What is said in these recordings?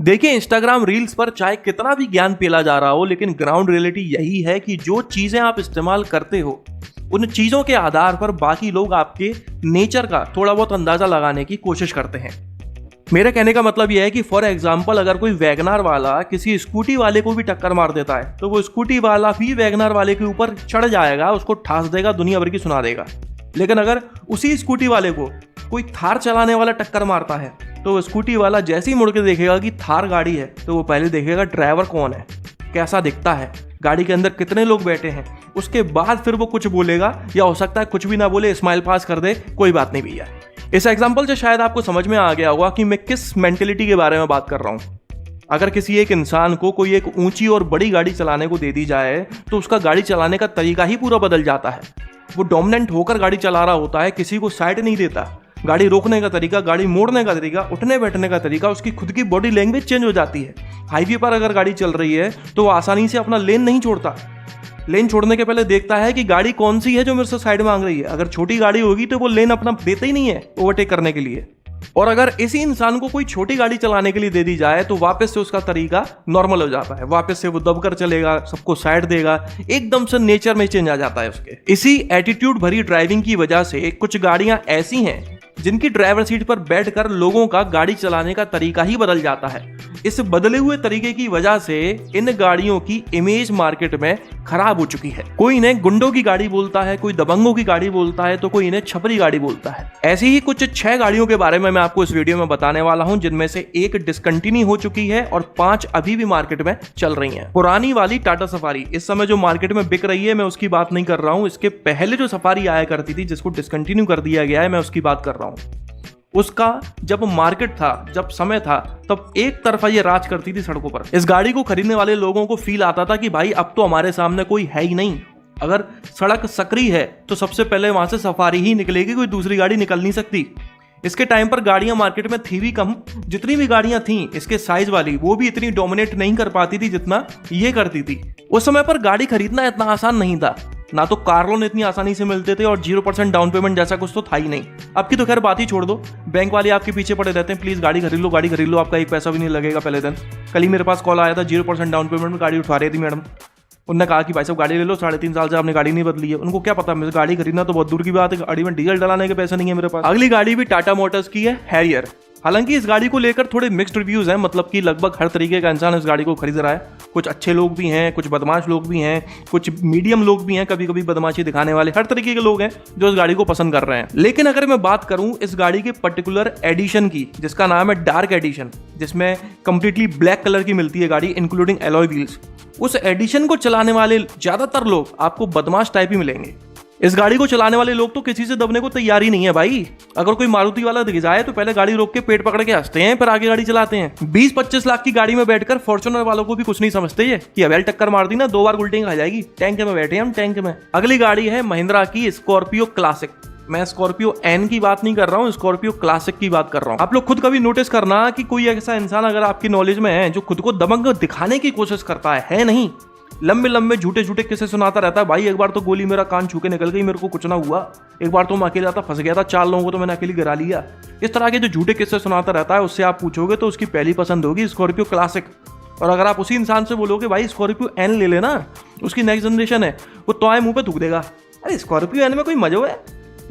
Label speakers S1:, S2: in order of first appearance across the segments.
S1: देखिए, Instagram reels पर चाहे कितना भी ज्ञान पेला जा रहा हो, लेकिन ग्राउंड रियलिटी यही है कि जो चीजें आप इस्तेमाल करते हो उन चीजों के आधार पर बाकी लोग आपके नेचर का थोड़ा बहुत अंदाजा लगाने की कोशिश करते हैं। मेरे कहने का मतलब यह है कि फॉर एग्जाम्पल अगर कोई वैगनार वाला किसी स्कूटी वाले को भी टक्कर मार देता है तो वो स्कूटी वाला भी वैगनार वाले के ऊपर चढ़ जाएगा, उसको ठास देगा, दुनिया भर की सुना देगा। लेकिन अगर उसी स्कूटी वाले को कोई थार चलाने वाला टक्कर मारता है तो स्कूटी वाला जैसे ही मुड़ के देखेगा कि थार गाड़ी है तो वो पहले देखेगा ड्राइवर कौन है, कैसा दिखता है, गाड़ी के अंदर कितने लोग बैठे हैं, उसके बाद फिर वो कुछ बोलेगा, या हो सकता है कुछ भी ना बोले, स्माइल पास कर दे, कोई बात नहीं भैया। इस एग्जाम्पल से शायद आपको समझ में आ गया होगा कि मैं किस मेंटेलिटी के बारे में बात कर रहा हूँ। अगर किसी एक इंसान को कोई एक ऊंची और बड़ी गाड़ी चलाने को दे दी जाए तो उसका गाड़ी चलाने का तरीका ही पूरा बदल जाता है। वो डोमिनेंट होकर गाड़ी चला रहा होता है, किसी को साइड नहीं देता। गाड़ी रोकने का तरीका, गाड़ी मोड़ने का तरीका, उठने बैठने का तरीका, उसकी खुद की बॉडी लैंग्वेज चेंज हो जाती है। हाईवे पर अगर गाड़ी चल रही है तो वो आसानी से अपना लेन नहीं छोड़ता। लेन छोड़ने के पहले देखता है कि गाड़ी कौन सी है जो मेरे से साइड मांग रही है। अगर छोटी गाड़ी होगी तो वो लेन अपना देता ही नहीं है ओवरटेक करने के लिए। और अगर इसी इंसान को कोई छोटी गाड़ी चलाने के लिए दे दी जाए तो वापस से उसका तरीका नॉर्मल हो जाता है, वापस से वो दबकर चलेगा, सबको साइड देगा, एकदम से नेचर में चेंज आ जाता है उसके। इसी एटीट्यूड भरी ड्राइविंग की वजह से कुछ गाड़ियां ऐसी हैं जिनकी ड्राइवर सीट पर बैठकर लोगों का गाड़ी चलाने का तरीका ही बदल जाता है। इस बदले हुए तरीके की वजह से इन गाड़ियों की इमेज मार्केट में खराब हो चुकी है। कोई इन्हें गुंडों की गाड़ी बोलता है, कोई दबंगों की गाड़ी बोलता है, तो कोई इन्हें छपरी गाड़ी बोलता है। ऐसी ही कुछ 6 गाड़ियों के बारे में मैं आपको इस वीडियो में बताने वाला हूं, जिनमें से एक डिसकंटिन्यू हो चुकी है और 5 अभी भी मार्केट में चल रही हैं। पुरानी वाली टाटा सफारी इस समय जो मार्केट में बिक रही है, मैं उसकी बात नहीं कर रहा हूं। इसके पहले जो सफारी आया करती थी जिसको डिसकंटिन्यू कर दिया गया है, मैं उसकी बात कर रहा हूं। उसका जब मार्केट था, जब समय था, तब एक तरफा ये राज करती थी सड़कों पर। इस गाड़ी को खरीदने वाले लोगों को फील आता था कि भाई अब तो हमारे सामने कोई है ही नहीं। अगर सड़क सकरी है तो सबसे पहले वहां से सफारी ही निकलेगी, कोई दूसरी गाड़ी निकल नहीं सकती। इसके टाइम पर गाड़ियां मार्केट में थी भी कम। जितनी भी गाड़ियां थी इसके साइज वाली, वो भी इतनी डोमिनेट नहीं कर पाती थी जितना ये करती थी। उस समय पर गाड़ी खरीदना इतना आसान नहीं था, ना तो कार लोन इतनी आसानी से मिलते थे और 0% डाउन पेमेंट जैसा कुछ तो था ही नहीं। अब की तो खैर बात ही छोड़ दो, बैंक वाले आपके पीछे पड़े रहते हैं, प्लीज गाड़ी खरीद लो, गाड़ी खरीद लो, आपका एक पैसा भी नहीं लगेगा पहले दिन। कल ही मेरे पास कॉल आया था, 0% डाउन पेमेंट में गाड़ी उठा रही थी मैडम। उन्होंने कहा कि भाई साहब गाड़ी ले लो, 3.5 साल से आपने गाड़ी नहीं बदली है। उनको क्या पता, मुझे गाड़ी खरीदना तो बहुत दूर की बात है, गाड़ी में डीजल डलाने के पैसे नहीं है मेरे पास। अगली गाड़ी भी टाटा मोटर्स की है, हैरियर। हालांकि इस गाड़ी को लेकर थोड़े मिक्स्ड रिव्यूज हैं, मतलब कि लगभग हर तरीके का इंसान इस गाड़ी को खरीद रहा है। कुछ अच्छे लोग भी हैं, कुछ बदमाश लोग भी हैं, कुछ मीडियम लोग भी हैं, कभी कभी बदमाशी दिखाने वाले, हर तरीके के लोग हैं जो इस गाड़ी को पसंद कर रहे हैं। लेकिन अगर मैं बात करूं इस गाड़ी के पर्टिकुलर एडिशन की, जिसका नाम है डार्क एडिशन, जिसमें कंप्लीटली ब्लैक कलर की मिलती है गाड़ी इंक्लूडिंग एलॉय व्हील्स, उस एडिशन को चलाने वाले ज्यादातर लोग आपको बदमाश टाइप ही मिलेंगे। इस गाड़ी को चलाने वाले लोग तो किसी से दबने को तैयार ही नहीं है भाई। अगर कोई मारुति वाला दिख जाए तो पहले गाड़ी रोक के पेट पकड़ के हंसते हैं, फिर आगे गाड़ी चलाते हैं। 20-25 लाख की गाड़ी में बैठकर फॉर्च्यूनर वालों को भी कुछ नहीं समझते ये कि अवेल टक्कर मार दी ना 2 बार उल्टी खा जाएगी। टैंक में बैठे हम, टैंक में। अगली गाड़ी है महिंद्रा की स्कॉर्पियो क्लासिक। मैं स्कॉर्पियो एन की बात नहीं कर रहा हूँ, स्कॉर्पियो क्लासिक की बात कर रहा हूँ। आप लोग खुद कभी नोटिस करना कि कोई ऐसा इंसान अगर आपकी नॉलेज में है जो खुद को दबंग दिखाने की कोशिश करता है नहीं। लंबे लंबे झूठे झूठे किस्से सुनाता रहता है, भाई एक बार तो गोली मेरा कान छू के निकल गई, मेरे को कुछ ना हुआ, एक बार तो मैं अकेला था, फंस गया था, 4 लोगों को तो मैंने अकेले गिरा लिया। इस तरह के जो झूठे किस्से सुनाता रहता है, उससे आप पूछोगे तो उसकी पहली पसंद होगी स्कॉर्पियो क्लासिक। और अगर आप उसी इंसान से बोलोगे भाई स्कॉर्पियो एन ले लेना, उसकी नेक्स्ट जनरेशन है, वो तो आए मुंह पे थूक देगा, अरे स्कॉर्पियो एन में कोई मजा है,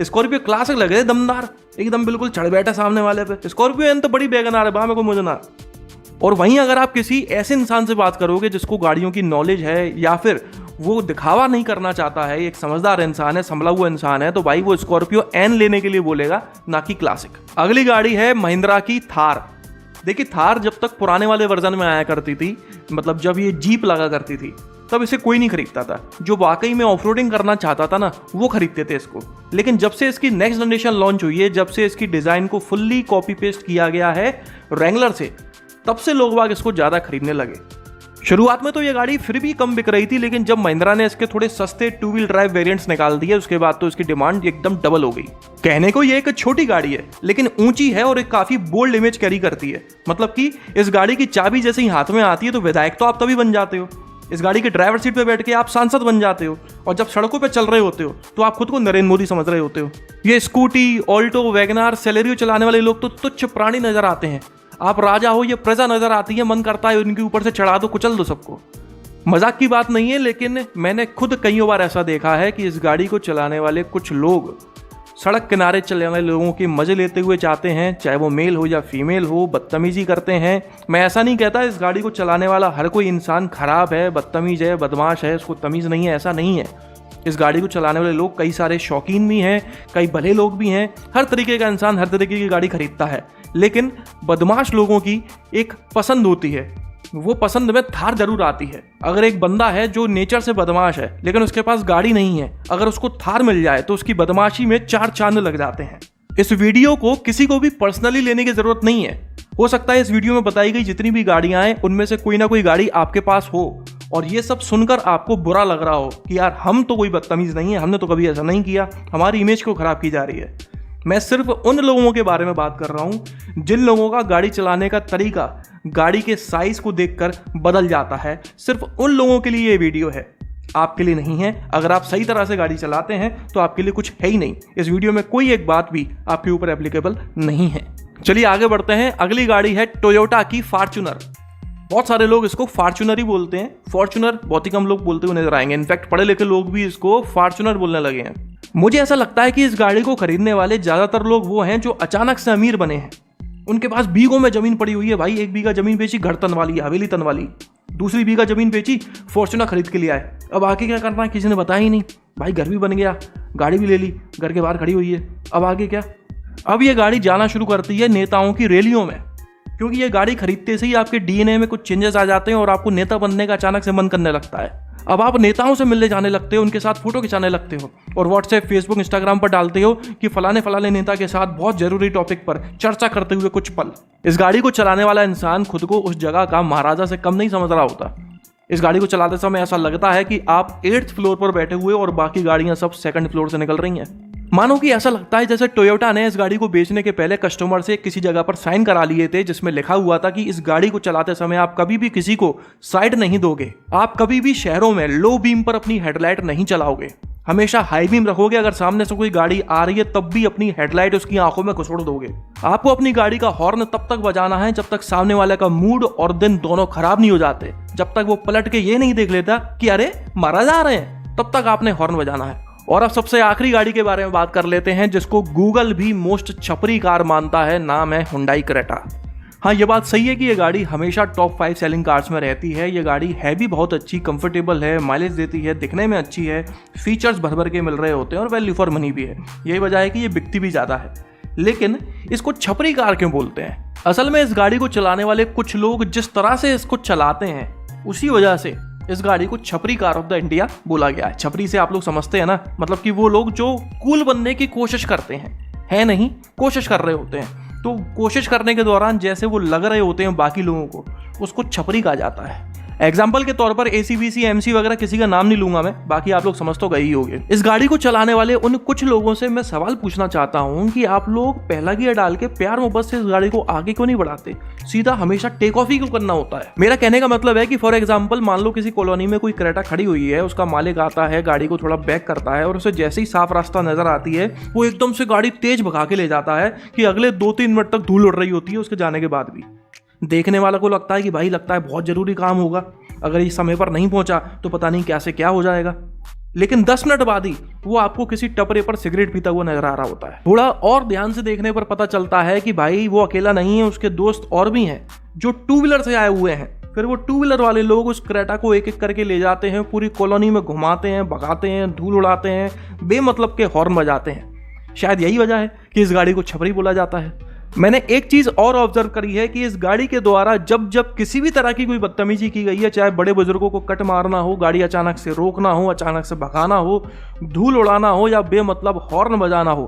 S1: स्कॉर्पियो क्लासिक लगे दमदार, एकदम बिल्कुल चढ़ बैठा सामने वाले पे। स्कॉर्पियो एन तो बड़ी बेगनार है, में कोई मजा ना। और वहीं अगर आप किसी ऐसे इंसान से बात करोगे जिसको गाड़ियों की नॉलेज है या फिर वो दिखावा नहीं करना चाहता है, एक समझदार इंसान है, संभला हुआ इंसान है, तो भाई वो स्कॉर्पियो एन लेने के लिए बोलेगा, ना कि क्लासिक। अगली गाड़ी है महिंद्रा की थार। देखिए थार जब तक पुराने वाले वर्जन में आया करती थी, मतलब जब ये जीप लगा करती थी, तब इसे कोई नहीं खरीदता था। जो वाकई में ऑफरोडिंग करना चाहता था ना, वो खरीदते थे इसको। लेकिन जब से इसकी नेक्स्ट जनरेशन लॉन्च हुई है, जब से इसकी डिजाइन को फुल्ली कॉपी पेस्ट किया गया है रेंगलर से, तब से लोग बाग इसको ज्यादा खरीदने लगे। शुरुआत में तो ये गाड़ी फिर भी कम बिक रही थी, लेकिन जब महिंद्रा ने इसके थोड़े सस्ते 2 व्हील ड्राइव वेरिएंट्स निकाल दिए, उसके बाद तो इसकी डिमांड एकदम डबल हो गई। कहने को ये एक छोटी गाड़ी है, लेकिन ऊंची है और एक काफी बोल्ड इमेज कैरी करती है। मतलब कि इस गाड़ी की चाबी जैसे ही हाथ में आती है तो विधायक तो आप तभी बन जाते हो, इस गाड़ी के ड्राइवर सीट पे बैठ के आप सांसद बन जाते हो, और जब सड़कों पे चल रहे होते हो तो आप खुद को नरेंद्र मोदी समझ रहे होते हो। ये स्कूटी, ऑल्टो, वैगनार, सेलेरियो चलाने वाले लोग तो तुच्छ प्राणी नजर आते हैं। आप राजा हो, ये प्रजा नजर आती है, मन करता है उनके ऊपर से चढ़ा दो, कुचल दो सबको। मजाक की बात नहीं है, लेकिन मैंने खुद कई बार ऐसा देखा है कि इस गाड़ी को चलाने वाले कुछ लोग सड़क किनारे चलने वाले लोगों के मजे लेते हुए जाते हैं, चाहे वो मेल हो या फीमेल हो, बदतमीजी करते हैं। मैं ऐसा नहीं कहता इस गाड़ी को चलाने वाला हर कोई इंसान खराब है, बदतमीज है, बदमाश है, उसको तमीज़ नहीं है, ऐसा नहीं है। इस गाड़ी को चलाने वाले लोग कई सारे शौकीन भी हैं, कई भले लोग भी हैं। हर तरीके का इंसान हर तरीके की गाड़ी खरीदता है, लेकिन बदमाश लोगों की एक पसंद होती है, वो पसंद में थार जरूर आती है। अगर एक बंदा है जो नेचर से बदमाश है लेकिन उसके पास गाड़ी नहीं है, अगर उसको थार मिल जाए तो उसकी बदमाशी में 4 चांद लग जाते हैं। इस वीडियो को किसी को भी पर्सनली लेने की जरूरत नहीं है। हो सकता है इस वीडियो में बताई गई जितनी भी गाड़ियां हैं उनमें से कोई ना कोई गाड़ी आपके पास हो और ये सब सुनकर आपको बुरा लग रहा हो कि यार हम तो कोई बदतमीज नहीं है, हमने तो कभी ऐसा नहीं किया, हमारी इमेज को खराब की जा रही है। मैं सिर्फ उन लोगों के बारे में बात कर रहा हूं जिन लोगों का गाड़ी चलाने का तरीका गाड़ी के साइज को देखकर बदल जाता है। सिर्फ उन लोगों के लिए ये वीडियो है, आपके लिए नहीं है। अगर आप सही तरह से गाड़ी चलाते हैं तो आपके लिए कुछ है ही नहीं। इस वीडियो में कोई एक बात भी आपके ऊपर एप्लीकेबल नहीं है। चलिए आगे बढ़ते हैं। अगली गाड़ी है टोयोटा की फॉर्च्यूनर। बहुत सारे लोग इसको फॉर्च्यूनर ही बोलते हैं, फॉर्च्यूनर बहुत ही कम लोग बोलते हुए नजर आएंगे। इनफैक्ट पढ़े लिखे लोग भी इसको फॉर्च्यूनर बोलने लगे हैं। मुझे ऐसा लगता है कि इस गाड़ी को खरीदने वाले ज्यादातर लोग वो हैं जो अचानक से अमीर बने हैं। उनके पास बीघों में जमीन पड़ी हुई है। भाई 1 बीघा जमीन बेची, घर तनवा लिया, हवेली तनवा ली। 2 बीघा जमीन बेची, फॉर्च्यूनर खरीद के लिए आए। अब आगे क्या करना है किसी ने बताया ही नहीं। भाई घर भी बन गया, गाड़ी भी ले ली, घर के बाहर खड़ी हुई है। अब आगे क्या? अब ये गाड़ी जाना शुरू करती है नेताओं की रैलियों में, क्योंकि ये गाड़ी खरीदते से ही आपके डीएनए में कुछ चेंजेस आ जाते हैं और आपको नेता बनने का अचानक से मन करने लगता है। अब आप नेताओं से मिलने जाने लगते हो, उनके साथ फोटो खिंचाने लगते हो और व्हाट्सएप, फेसबुक, इंस्टाग्राम पर डालते हो कि फलाने नेता के साथ बहुत जरूरी टॉपिक पर चर्चा करते हुए कुछ पल। इस गाड़ी को चलाने वाला इंसान खुद को उस जगह का महाराजा से कम नहीं समझ रहा होता। इस गाड़ी को चलाते समय ऐसा लगता है कि आप 8th फ्लोर पर बैठे हुए और बाकी गाड़ियां सब 2nd फ्लोर से निकल रही हैं। मानो कि ऐसा लगता है जैसे टोयोटा ने इस गाड़ी को बेचने के पहले कस्टमर से किसी जगह पर साइन करा लिए थे जिसमें लिखा हुआ था कि इस गाड़ी को चलाते समय आप कभी भी किसी को साइड नहीं दोगे, आप कभी भी शहरों में लो बीम पर अपनी हेडलाइट नहीं चलाओगे, हमेशा हाई बीम रखोगे। अगर सामने से कोई गाड़ी आ रही है तब भी अपनी हेडलाइट उसकी आंखों में घुसोड़ दोगे। आपको अपनी गाड़ी का हॉर्न तब तक बजाना है जब तक सामने वाले का मूड और दिन दोनों खराब नहीं हो जाते। जब तक वो पलट के ये नहीं देख लेता कि अरे महाराज आ रहे हैं, तब तक आपने हॉर्न बजाना है। और अब सबसे आखिरी गाड़ी के बारे में बात कर लेते हैं जिसको गूगल भी मोस्ट छपरी कार मानता है। नाम है हुंडई क्रेटा। हाँ, ये बात सही है कि ये गाड़ी हमेशा टॉप 5 सेलिंग कार्स में रहती है। ये गाड़ी है भी बहुत अच्छी, कंफर्टेबल है, माइलेज देती है, दिखने में अच्छी है, फीचर्स भर भर के मिल रहे होते हैं और वैल्यू फॉर मनी भी है। यही वजह है कि ये बिकती भी ज़्यादा है। लेकिन इसको छपरी कार क्यों बोलते हैं? असल में इस गाड़ी को चलाने वाले कुछ लोग जिस तरह से इसको चलाते हैं उसी वजह से इस गाड़ी को छपरी कार ऑफ द इंडिया बोला गया है। छपरी से आप लोग समझते हैं ना, मतलब कि वो लोग जो कूल बनने की कोशिश करते हैं, है नहीं, कोशिश कर रहे होते हैं। तो कोशिश करने के दौरान जैसे वो लग रहे होते हैं बाकी लोगों को, उसको छपरी कहा जाता है। एग्जाम्पल के तौर पर ACBC, MC वगैरह किसी का नाम नहीं लूंगा मैं, बाकी आप लोग समझ तो गए ही होंगे। इस गाड़ी को चलाने वाले उन कुछ लोगों से मैं सवाल पूछना चाहता हूं कि आप लोग पहला गियर डाल के प्यार मोहब्बत से इस गाड़ी को आगे क्यों नहीं बढ़ाते? सीधा हमेशा टेक ऑफ ही क्यों करना होता है? मेरा कहने का मतलब है कि फॉर एग्जाम्पल मान लो किसी कॉलोनी में कोई क्रेटा खड़ी हुई है, उसका मालिक आता है, गाड़ी को थोड़ा बैक करता है और उसे जैसे ही साफ रास्ता नजर आती है वो एकदम से गाड़ी तेज भगा के ले जाता है कि अगले 2-3 मिनट तक धूल उड़ रही होती है उसके जाने के बाद भी। देखने वाला को लगता है कि भाई लगता है बहुत जरूरी काम होगा, अगर इस समय पर नहीं पहुंचा तो पता नहीं क्या से क्या हो जाएगा। लेकिन 10 मिनट बाद ही वो आपको किसी टपरे पर सिगरेट पीता हुआ नजर आ रहा होता है। थोड़ा और ध्यान से देखने पर पता चलता है कि भाई वो अकेला नहीं है, उसके दोस्त और भी हैं जो 2 व्हीलर से आए हुए हैं। फिर वो 2 व्हीलर वाले लोग उस क्रेटा को एक एक करके ले जाते हैं, पूरी कॉलोनी में घुमाते हैं, भगाते हैं, धूल उड़ाते हैं, बेमतलब के हॉर्न बजाते हैं। शायद यही वजह है कि इस गाड़ी को छपरी बोला जाता है। मैंने एक चीज और ऑब्जर्व करी है कि इस गाड़ी के द्वारा जब जब किसी भी तरह की कोई बदतमीजी की गई है, चाहे बड़े बुजुर्गों को कट मारना हो, गाड़ी अचानक से रोकना हो, अचानक से भगाना हो, धूल उड़ाना हो या बेमतलब हॉर्न बजाना हो,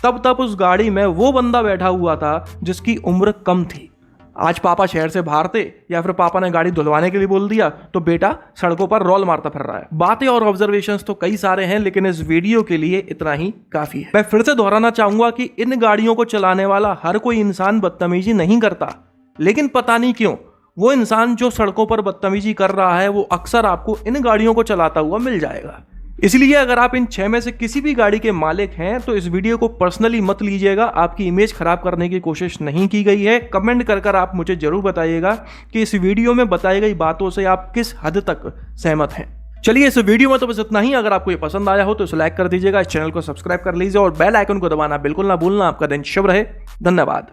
S1: तब तब उस गाड़ी में वो बंदा बैठा हुआ था जिसकी उम्र कम थी। आज पापा शहर से बाहर थे या फिर पापा ने गाड़ी धुलवाने के लिए बोल दिया तो बेटा सड़कों पर रोल मारता फिर रहा है। बातें और ऑब्जर्वेशंस तो कई सारे हैं, लेकिन इस वीडियो के लिए इतना ही काफी है। मैं फिर से दोहराना चाहूंगा कि इन गाड़ियों को चलाने वाला हर कोई इंसान बदतमीजी नहीं करता, लेकिन पता नहीं क्यों वो इंसान जो सड़कों पर बदतमीजी कर रहा है वो अक्सर आपको इन गाड़ियों को चलाता हुआ मिल जाएगा। इसलिए अगर आप इन 6 में से किसी भी गाड़ी के मालिक हैं तो इस वीडियो को पर्सनली मत लीजिएगा, आपकी इमेज खराब करने की कोशिश नहीं की गई है। कमेंट कर आप मुझे जरूर बताइएगा कि इस वीडियो में बताई गई बातों से आप किस हद तक सहमत हैं। चलिए इस वीडियो में तो बस इतना ही। अगर आपको ये पसंद आया हो तो इसे लाइक कर दीजिएगा, इस चैनल को सब्सक्राइब कर लीजिए और बेल आइकन को दबाना बिल्कुल ना भूलना। आपका दिन शुभ रहे। धन्यवाद।